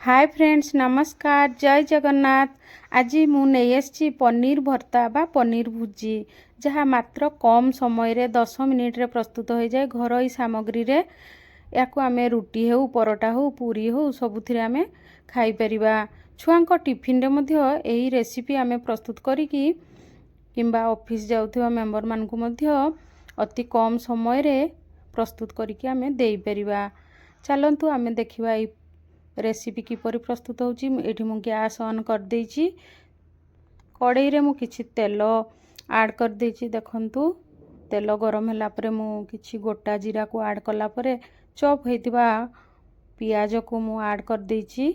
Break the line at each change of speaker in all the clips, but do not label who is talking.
Hi friends नमस्कार जय जगन्नाथ। आज मु नहीं आसी पनीर भर्ता बा पनीर भुजी जहाँ मात्र कम समय रे 10 मिनिट रे प्रस्तुत हो जाए घरोई सामग्री रे या आम रुटी हो परोटा हो पूरी हो सबुथिरे आम खाई परिबा। छुआंको टिफिन रे मध्य एही रेसिपी आम प्रस्तुत करिकी किंबा ऑफिस जाउथिबा मेंबर मानकु मध्य अति कम समय रे प्रस्तुत करिकी आम देई परिबा। चलंतु आम देखिबा ए रेसिपी किपरि प्रस्तुत होची। एठी मु गैस ऑन कर देइची, कड़ाई रे मु किछि तेल ऐड कर देइची। देखंतु तेल गरम होला परे मु किछि गोटा जीरा को ऐड कला परे चॉप हेतिबा पियाज को मु ऐड कर देइची।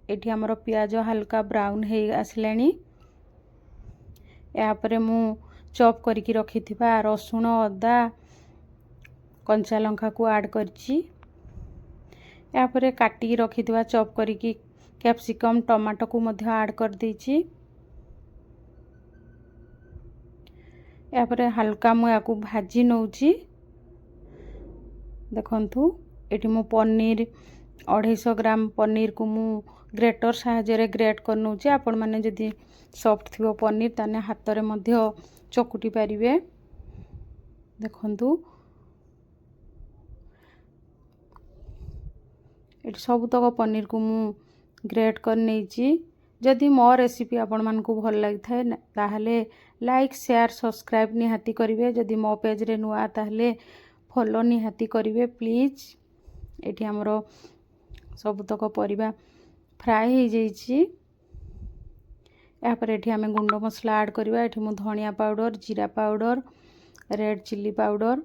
एठी हमरो पियाज हल्का ब्राउन हे आसलेनी। या परे मु चॉप करिकी रखिथिबा रसुण अदा कंचा लंका को ऐड करची। या परे काटी रखिथिबा चॉप करिकी कैप्सिकम टमाटो को मध्य ऐड कर देइची। या परे हल्का मु याकू भाजी नउची। देखंतु एठी मु पनीर 250 ग्राम पनीर को मु ग्रेटर साहाय्य रे ग्रेट कर नउची। आपण माने जदी सॉफ्ट थिबो पनीर ताने हाथ रे मध्य चकुटी पारिबे। देखंतु एटी सबुतक पनीर को मु ग्रेट कर नेइची। जदि मो रेसिपी आपण मान को भल लागि थाए ताहले लाइक शेयर सब्सक्राइब निहाती करिवे। जदि मो पेज रे नुआ ताहले फॉलो निहाती करिवे प्लीज। एटी हमरो सबुतक परिबा फ्राई हे जाईची। या पर एटी हमें गुंड मसला ऐड करिवा। एटी मु धनिया पाउडर जीरा पाउडर रेड चिल्ली पाउडर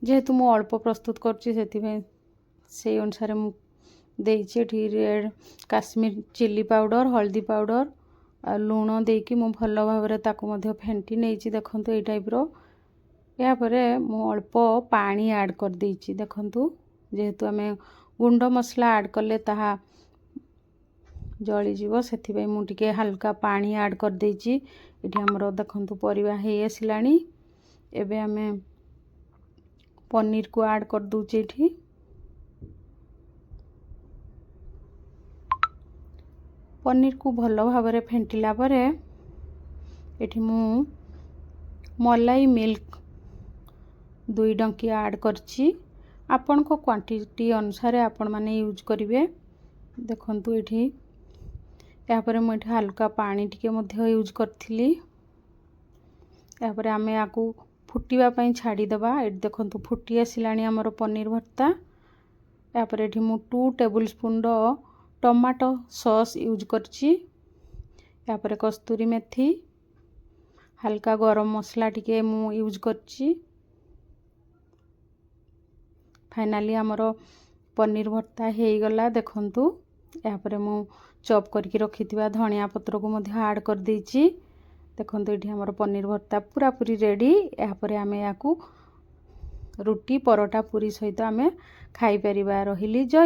जेहेतु मु अल्प प्रस्तुत करची सेति से अनुसार मु देइचे। एटी रेड काश्मीर चिल्ली पाउडर हल्दी पाउडर आ लूण देकी मु भल भाबरे ताको मध्य फेंटी नेइची। देखंतु ए टाइप रो। या परे मु अल्प पानी ऐड कर देइची। देखंतु जेहेतु हमें गुंड मसला ऐड करले ताहा जळी जीवो सेति बे मु टिके हल्का पानी ऐड कर देइची। एटी हमरो देखंतु परिवा हे आसिलानी। एबे हमें पनीर को ऐड कर दूची। एठी पनीर को भल भाबरे फेंटिला परे एठी मु मलाई मिल्क 2 डंकी ऐड करची। आपण को क्वांटिटी अनुसार आपण माने यूज करिवे। देखंतु एठी या परे मु एठी हल्का पानी टिके मध्य यूज करथिली। या परे आमे आकू फुटीबा पई छाडी दबा। एठी देखंतु फुटी आसिलानी हमरो पनीर भर्ता। या परे एठी मु 2 टेबलस्पून रो टमाटो सॉस यूज करची। या परे कस्तूरी मेथी हल्का गरम मसला टिके मु यूज करची। फाइनली हमरो पनीर भर्ता हे गला। देखंतु या परे मु चॉप करके रखिथिबा धनिया पत्र को मध्य ऐड कर देइची। देखंतु एठी हमरो पनीर भर्ता पूरा पूरी रेडी। या परे आमे याकू रुटी परोटा पूरी सहित आमे खाई परिबा। रहिली जय।